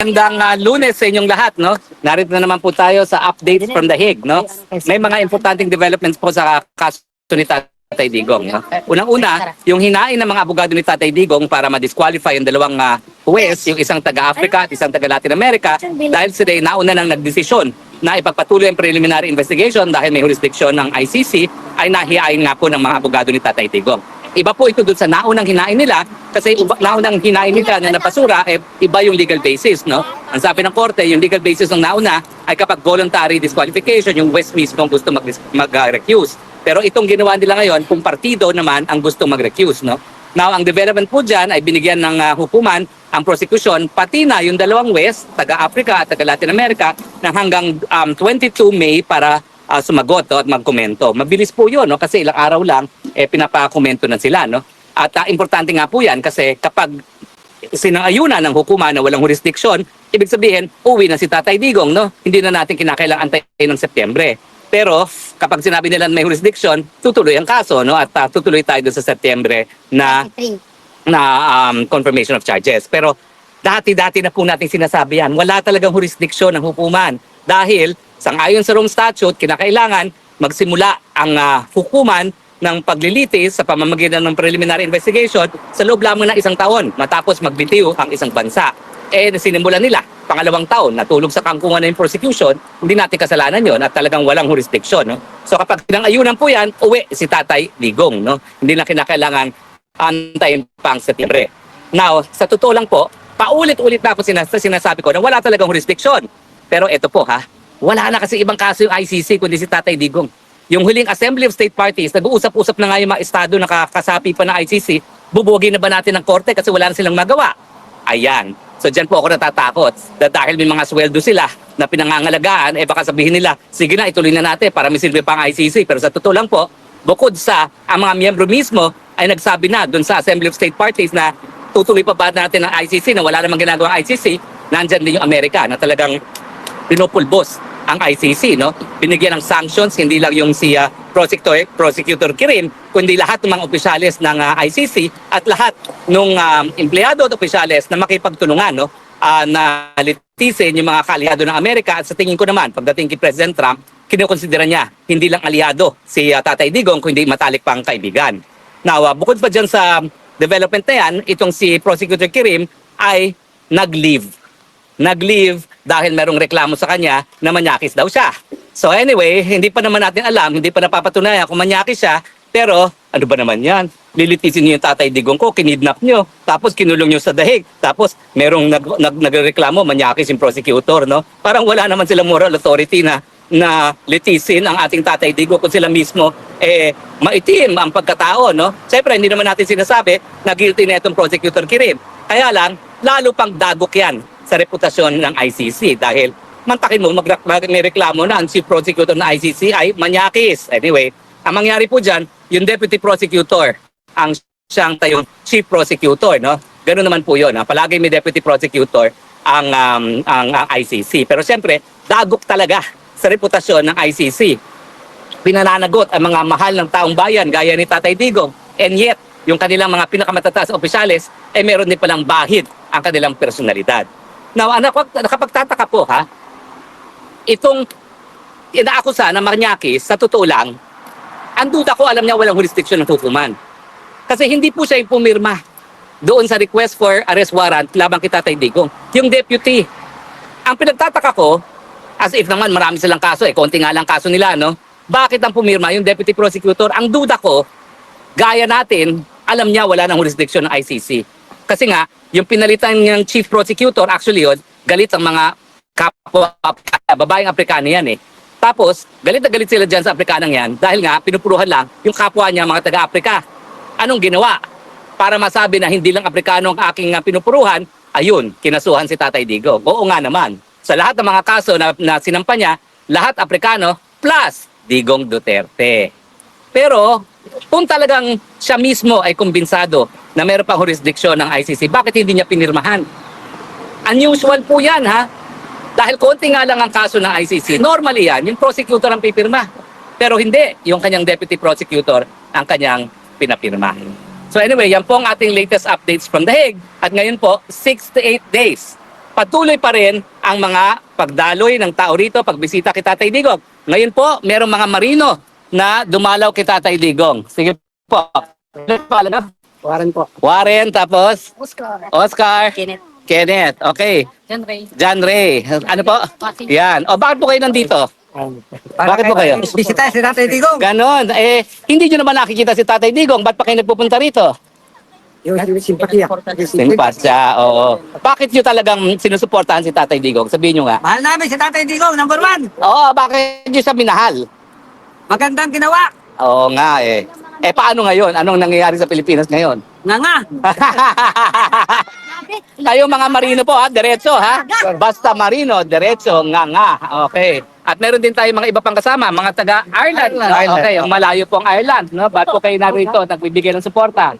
Magandang Lunes sa inyong lahat, no? Narito na naman po tayo sa updates from The Hague, no? May mga importanteng developments po sa kaso ni Tatay Digong, no? Unang-una, yung hinain ng mga abogado ni Tatay Digong para ma-disqualify yung dalawang huwes, yung isang taga-Africa at isang taga-Latin America, dahil sila nauna nang nagdesisyon na ipagpatuloy ang preliminary investigation dahil may jurisdiction ng ICC, ay nahihain nga po ng mga abogado ni Tatay Digong. Iba po ito dun sa naunang hinain nila kasi naunang hinain nila na napasura, iba yung legal basis, no? Ang sabi ng korte, yung legal basis ng nauna ay kapag voluntary disqualification, yung West mismo gusto mag-recuse. Pero itong ginawa nila ngayon, kung partido naman ang gusto mag-recuse, no? Now, ang development po dyan ay binigyan ng hukuman ang prosecution, pati na yung dalawang West, taga-Africa at taga-Latin America, ng hanggang 22 May para sumagot at magkomento. Mabilis po yun, no? Kasi ilang araw lang, pinapakomento na sila, no? At importante nga po yan kasi kapag sinangayunan ng hukuma na walang jurisdiction, ibig sabihin, uwi na si Tatay Digong, no? Hindi na natin kinakailangan antayin ng Setyembre. Pero kapag sinabi nila may jurisdiction, tutuloy ang kaso, no? At tutuloy tayo doon sa Setyembre na confirmation of charges. Pero dati-dati na po natin sinasabi yan, wala talagang jurisdiction ng hukuman dahil sangayon sa Rome Statute, kinakailangan magsimula ang hukuman ng paglilitis sa pamamagitan ng preliminary investigation sa loob lamang ng isang taon matapos magbitiw ang isang bansa. Sinimulan nila, pangalawang taon, natulog sa kangkungan ng prosecution, hindi natin kasalanan yon at talagang walang jurisdiction. No? So kapag pinangayunan po yan, uwi si Tatay Digong. No? Hindi na kinakailangan antayin pang Setyembre. Now, sa totoo lang po, paulit-ulit na ako sinasabi ko na wala talagang jurisdiction. Pero ito po wala na kasi ibang kaso yung ICC kundi si Tatay Digong. Yung huling Assembly of State Parties, nag-uusap-usap na nga yung mga estado na kakasapi pa ng ICC, bubugi na ba natin ng korte kasi wala na silang magawa? Ayan. So dyan po ako natatakot. Dahil may mga sweldo sila na pinangangalagaan, baka sabihin nila, sige na, ituloy na natin para may silbi pa ang ICC. Pero sa totoo lang po, bukod sa ang mga miyembro mismo ay nagsabi na doon sa Assembly of State Parties na tutuloy pa ba natin ang ICC na wala namang ginagawa ang ICC, nandyan din yung Amerika na talagang pinupulbos ang ICC, no? Binigyan ng sanctions, hindi lang yung si Prosecutor Kirim, kundi lahat ng mga opisyales ng ICC at lahat ng empleyado at opisyales na makipagtulungan, no? Na litisin yung mga kaalihado ng Amerika. At sa tingin ko naman, pagdating kay President Trump, kinukonsidera niya hindi lang aliado si Tatay Digong, kundi matalik pang kaibigan. Now, bukod pa dyan sa development na yan, itong si Prosecutor Kirim ay nag-leave dahil merong reklamo sa kanya na manyakis daw siya. So anyway, hindi pa naman natin alam, hindi pa napapatunayan kung manyakis siya, pero ano ba naman yan? Lilitisin niyo yung Tatay Digong ko, kinidnap niyo, tapos kinulong niyo sa dahig, tapos merong nagreklamo, manyakis yung prosecutor, no? Parang wala naman silang moral authority na litisin ang ating Tatay Digong kung sila mismo maitim ang pagkatao, no? Siyempre, hindi naman natin sinasabi na guilty na itong Prosecutor Kirim. Kaya lang, lalo pang dagok yan sa reputasyon ng ICC dahil mantakin mo may reklamo na ang chief prosecutor ng ICC ay manyakis. Anyway, ang mangyari po dyan, yung deputy prosecutor ang siyang tayong chief prosecutor, no? Ganun naman po yun. Palagi may deputy prosecutor ang ICC. Pero siyempre, dagok talaga sa reputasyon ng ICC. Pinananagot ang mga mahal ng taong bayan gaya ni Tatay Digong, and yet, yung kanilang mga pinakamatataas na opisyales ay meron din palang bahid ang kanilang personalidad. Now, nakapagtataka po itong inaakusa na manyakis, sa totoo lang, ang duda ko, alam niya walang jurisdiction ng hukuman. Kasi hindi po siya yung pumirma doon sa request for arrest warrant labang kay Tatay Digong. Yung deputy. Ang pinagtataka ko, as if naman marami silang kaso, konti nga lang kaso nila, no? Bakit ang pumirma yung deputy prosecutor? Ang duda ko, gaya natin, alam niya wala ng jurisdiction ng ICC. Kasi nga, yung pinalitan ng chief prosecutor, actually yun, galit ang mga kapwa babaeng Aprikano yan Tapos, galit na galit sila dyan sa Aprikanang yan dahil nga, pinupuruhan lang yung kapwa niya mga taga-Afrika. Anong ginawa? Para masabi na hindi lang Aprikano ang aking pinupuruhan, ayun, kinasuhan si Tatay Digong. Oo nga naman. Sa lahat ng mga kaso na sinampa niya, lahat Aprikano plus Digong Duterte. Pero, kung talagang siya mismo ay kumbinsado na meron pang jurisdiction ng ICC, bakit hindi niya pinirmahan? Unusual po yan, Dahil konti nga lang ang kaso ng ICC. Normally yan, yung prosecutor ang pipirma. Pero hindi, yung kanyang deputy prosecutor ang kanyang pinapirma. So anyway, yan po ang ating latest updates from The Hague. At ngayon po, 6 to 8 days patuloy pa rin ang mga pagdaloy ng tao rito, pagbisita kay Tatay Digong. Ngayon po, merong mga marino na dumalaw kay Tatay Digong. Sige po. Ano pala na? Warren po. Warren, tapos Oscar. Kenneth. Kenneth, okay. John Ray. John Ray. Ano po? Yan. O, bakit po kayo nandito? Bakit po kayo? Bisita si Tatay Digong. Ganon. Eh, hindi nyo naman nakikita si Tatay Digong. Ba't pa kayo nagpupunta rito? Yung simpatiya. Simpatya, oo. Bakit nyo talagang sinusuportahan si Tatay Digong? Sabihin nyo nga. Mahal namin si Tatay Digong, number 1. Oo, bakit nyo siya minahal? Magandang ginawa. Oo nga eh. Eh, paano ngayon? Anong nangyayari sa Pilipinas ngayon? Nga nga. Kayo mga marino po ha, diretso ha. Basta marino, diretso, nga. Okay. At meron din tayo mga iba pang kasama, mga taga Ireland. No? Okay, ang malayo po ang Ireland. No? Ba't po kayo narito, nagbibigay ng suporta?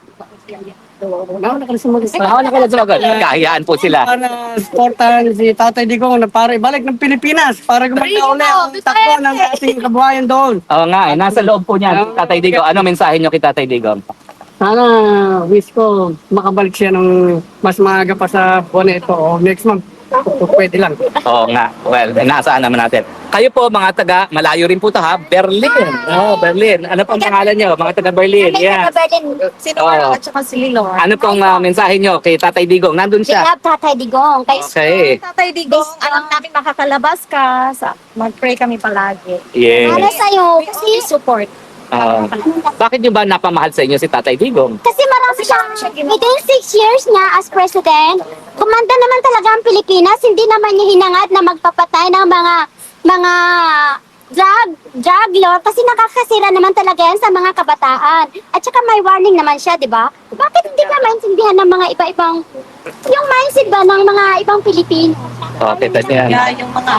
Kahiyaan po sila. Para supportan si Tatay Digong na para ibalik ng Pilipinas para gumanda uli ang takbo ng ating kabuhayan doon. Oo nga eh, nasa loob po niyan, Tatay Digong. Ano mensahe nyo kay Tatay Digong? Sana wish ko makabalik siya ng mas maaga pa sa buwan na ito o next month. Kung pwede lang. Oo nga. Well, inaasahan naman natin. Kayo po, mga taga, malayo rin po to ha, Berlin. Oh, Berlin. Ano pong pangalan nyo, mga taga Berlin? Yeah. Si Oo. Nora at saka si Lilor. Ano pong mensahe nyo kay Tatay Digong? Nandun We siya. love Tatay Digong. Kay Okay. Tatay Digong, alam namin makakalabas ka. Mag-pray kami palagi. para Yes. sa'yo, kasi, Support. Bakit nyo ba napamahal sa inyo si Tatay Digong? kasi marami siyang, within 6 years niya as president, kumanda naman talaga ang Pilipinas. Hindi naman niya hinangad na magpapatay ng mga drug lord kasi nakakasira naman talaga yan sa mga kabataan. At saka may warning naman siya, di ba? Bakit hindi ka maintindihan ng mga iba-ibang, yung mindset ba ng mga ibang Pilipino? Okay, tati yan. Yeah, yung mga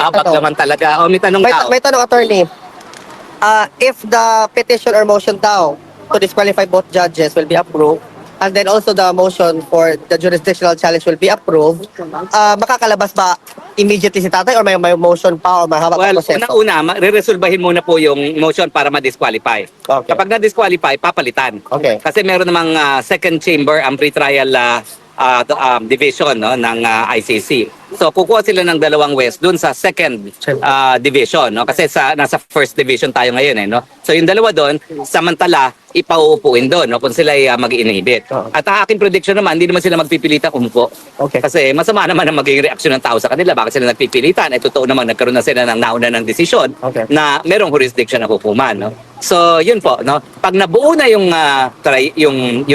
Abak naman talaga. O, may tanong tao. May tanong, attorney. If the petition or motion daw to disqualify both judges will be approved, and then also the motion for the jurisdictional challenge will be approved, makakalabas ba immediately si tatay or may motion pa o mahaba pa Well, proseso? unang-una, re-resolbahin muna po yung motion para ma-disqualify. Okay. Kapag na-disqualify, papalitan. Okay. Kasi meron namang second chamber ang pre-trial division no, ng ICC. So kukuha sila ng dalawang West dun sa second division. No? Kasi nasa first division tayo ngayon. Eh, no? So yung dalawa doon, samantala, ipauupuin doon no? Kung sila ay mag-inhibit. At ang aking prediction naman, hindi naman sila magpipilitan umupo. Okay. Kasi masama naman ang magiging reaksyon ng tao sa kanila. Bakit sila nagpipilitan? Eh, totoo naman, nagkaroon na sila ng nauna ng desisyon Okay. na merong jurisdiction na hukuman. No? So, yun po. No? Pag nabuo na yung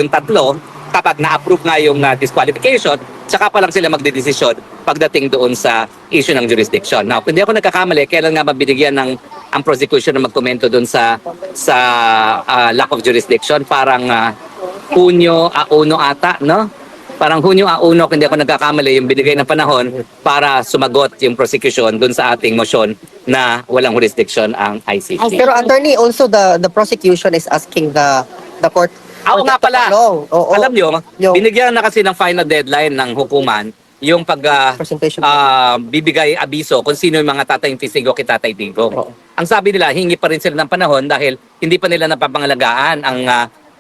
tatlo, kapag na-approve nga yung disqualification, tsaka pa lang sila magdedesisyon pagdating doon sa issue ng jurisdiction. Now, kung hindi ako nagkakamali, kailan nga mabinigyan ng ang prosecution na magkomento doon sa lack of jurisdiction? Parang Hunyo 1 ata, no? Parang Hunyo 1, kung hindi ako nagkakamali, yung binigay na panahon para sumagot yung prosecution doon sa ating motion na walang jurisdiction ang ICC. Pero attorney, also the prosecution is asking the court. Oo nga pala. Oo. Alam nyo, Yung- binigyan na kasi ng final deadline ng hukuman yung Presentation. bibigay abiso kung sino yung mga tatayong testigo kay Tatay Digong. Oo. Ang sabi nila, hingi pa rin sila ng panahon dahil hindi pa nila napapangalagaan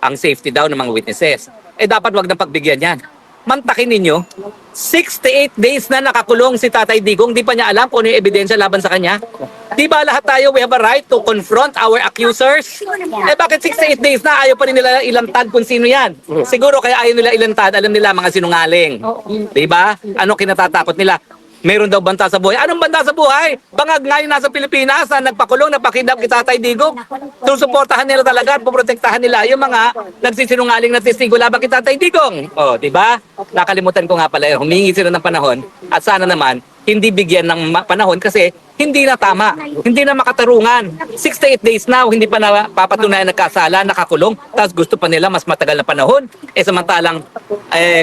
ang safety daw ng mga witnesses. Eh dapat wag nang pagbigyan yan. Mantakin ninyo, 68 days na nakakulong si Tatay Digong, di pa niya alam kung ano yung ebidensya laban sa kanya. Di ba lahat tayo, we have a right to confront our accusers? Eh bakit 68 days na ayaw pa rin nila ilantad kung sino yan? Siguro kaya ayaw nila ilantad, alam nila mga sinungaling. Di ba? Ano kinatatakot nila? Meron daw banta sa buhay. Anong banta sa buhay? Bangag ngayon nasa Pilipinas na nagpakulong, napakidnap kay Tatay Digong. Susuportahan nila talaga at poprotektahan nila yung mga nagsisinungaling na testigo laban kay Tatay Digong. O, di ba? Nakalimutan ko nga pala, humingi sila ng panahon at sana naman hindi bigyan ng panahon kasi hindi na tama, hindi na makatarungan. 68 days now, hindi pa napapatunayan nagkasala, nakakulong, tapos gusto pa nila mas matagal na panahon. Eh samantalang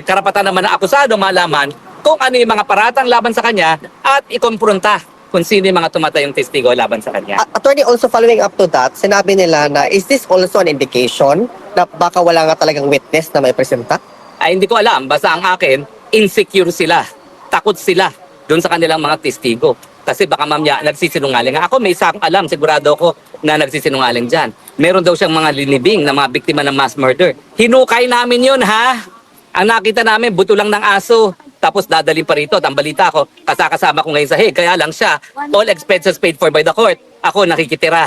karapatan naman ng akusado malaman kung ano yung mga paratang laban sa kanya at ikompronta kung sino yung mga tumatayong testigo laban sa kanya. Attorney, also following up to that, sinabi nila na is this also an indication na baka wala nga talagang witness na may presenta? Ay hindi ko alam, basta ang akin, insecure sila, takot sila doon sa kanilang mga testigo. Kasi baka mamaya nagsisinungaling. Ako may alam, sigurado ko na nagsisinungaling dyan. Meron daw siyang mga linibing na mga biktima ng mass murder. Hinukay namin yun ha! Ang nakita namin, buto lang ng aso. Tapos dadali pa rito. Ang balita ko, kasama ko ngayon sa Hague. Kaya lang siya, all expenses paid for by the court. Ako nakikitira.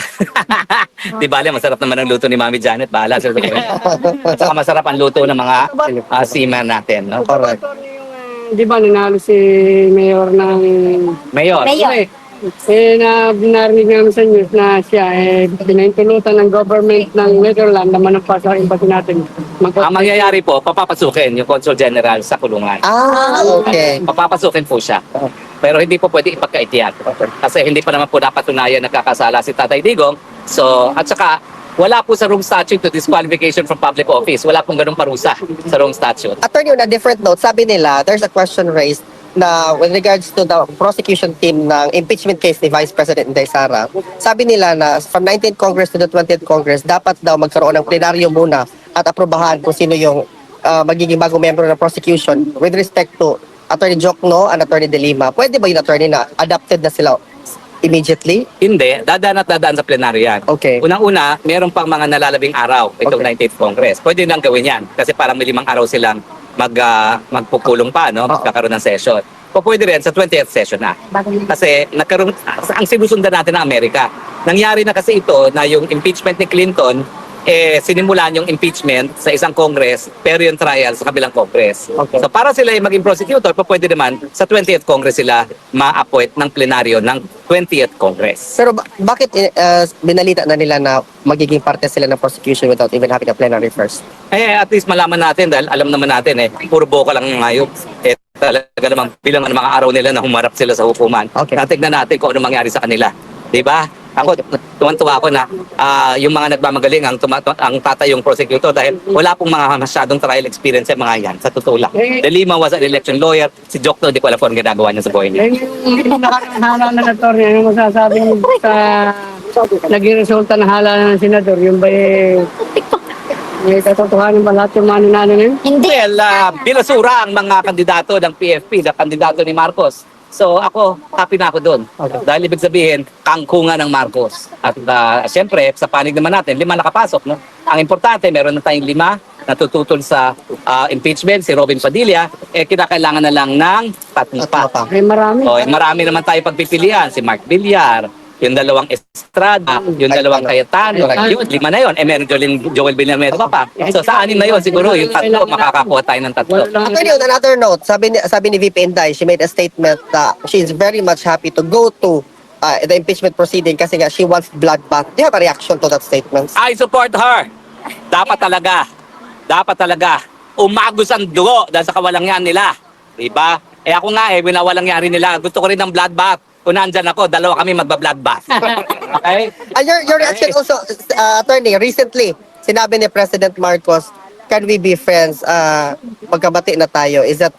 Di bale, masarap naman ang luto ni Mami Janet. Bahala. Sir. At saka masarap ang luto ng mga seaman natin. No? Correct. Di ba, nanalo si Mayor ng... Mayor. Mayor. Narinig namin sa news na siya pinahintulutan ng government ng Netherlands na manampas sa embassy natin. Ang mangyayari po, papapasukin yung Consul General sa kulungan. Okay. Papapasukin po siya. Pero hindi po pwede ipagkaitiyan. Kasi hindi pa naman po napatunayan na kakasala si Tatay Digong. So, at saka, wala po sa Rome Statute to disqualification from public office. Wala pong ganung parusa sa Rome Statute. Attorney, on a different note, sabi nila, there's a question raised na with regards to the prosecution team ng impeachment case ni Vice President Inday Sara, sabi nila na from 19th Congress to the 20th Congress, dapat daw magkaroon ng plenaryo muna at aprobahan kung sino yung magiging bagong membro ng prosecution with respect to Attorney Jokno and Attorney De Lima. Pwede ba yung attorney na adopted na sila immediately? Hindi, dadaan at dadaan sa plenaryo yan. Okay. Unang-una, meron pang mga nalalabing araw itong Okay. 19th Congress. Pwede nang gawin yan kasi parang may 5 araw silang magpupulong pa, no? Magkakaroon ng session. O pwede rin sa 20th session na. Kasi nagkaroon, ang sinusundan natin ng Amerika. Nangyari na kasi ito na yung impeachment ni Clinton, sinimulan yung impeachment sa isang Congress, pero yung trial sa kabilang Congress. Okay. So para sila yung maging prosecutor, pwede naman sa 20th Congress sila ma-appoint ng plenaryo ng 20th Congress. Pero bakit binalita na nila na magiging parte sila ng prosecution without even having a plenary first? At least malaman natin dahil alam naman natin puro boka lang ng hayop. Talaga namang bilang ng mga araw nila na humarap sila sa hukuman. Okay. Natignan natin kung ano mangyari sa kanila. 'Di ba? Ako, tuwan-tuwa ako na yung mga nagmamagaling ang tatay yung prosecutor dahil wala pong mga masyadong trial experience yung mga yan, sa totoo lang. De Lima was an election lawyer, si Jokno, di ko alam kung ang ginagawa niya sa buhay niya. Yung nakakahala na attorney, ano masasabi mo sa naging resulta ng hala ng senador, yung ba may katotohanan ba lahat yung mananalo na yun? Hindi. Well, binasura ang mga kandidato ng PFP, na kandidato ni Marcos. So ako, happy na ako doon. Dahil ibig sabihin, kangkungan ng Marcos. At siyempre, sa panig naman natin, 5 nakapasok. No? Ang importante, meron na tayong 5 natututol sa impeachment. Si Robin Padilla, kinakailangan na lang ng 3 pa. Ay marami. So, marami naman tayo pagpipilian. Si Mark Villar, yung 2 Estrada, yung 2 Cayetano, yun, 5 na yun. Meron Joel Villanueva pa. So sa 6 na yun, siguro yung 3, makakakuha tayo ng 3. Attorney, on another note, sabi ni VP Inday, she made a statement that she is very much happy to go to the impeachment proceeding kasi nga she wants bloodbath. Do you have a reaction to that statement? I support her. Dapat talaga umagos ang dugo dahil sa kawalangyaan nila. Diba? Ako nga winawalangyaan rin nila. Gusto ko rin ng bloodbath. Kung nandyan ako, 2 kami magba-bloodbath. Okay? And your reaction also, attorney, recently, sinabi ni President Marcos, can we be friends? Magkabati na tayo. Is that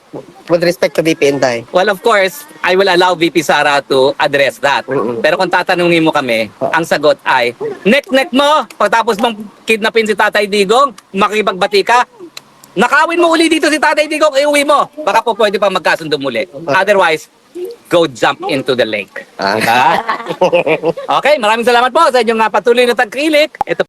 with respect to VP Inday? Well, of course, I will allow VP Sara to address that. Pero kung tatanungin mo kami, ang sagot ay, nek-nek mo, pagtapos mong kidnapin si Tatay Digong, makipagbati ka, nakawin mo uli dito si Tatay Digong, iuwi mo. Baka po pwede pa magkasundo muli. Otherwise, go jump into the lake. Diba? Okay, maraming salamat po sa inyong patuloy na tagkilik. Ito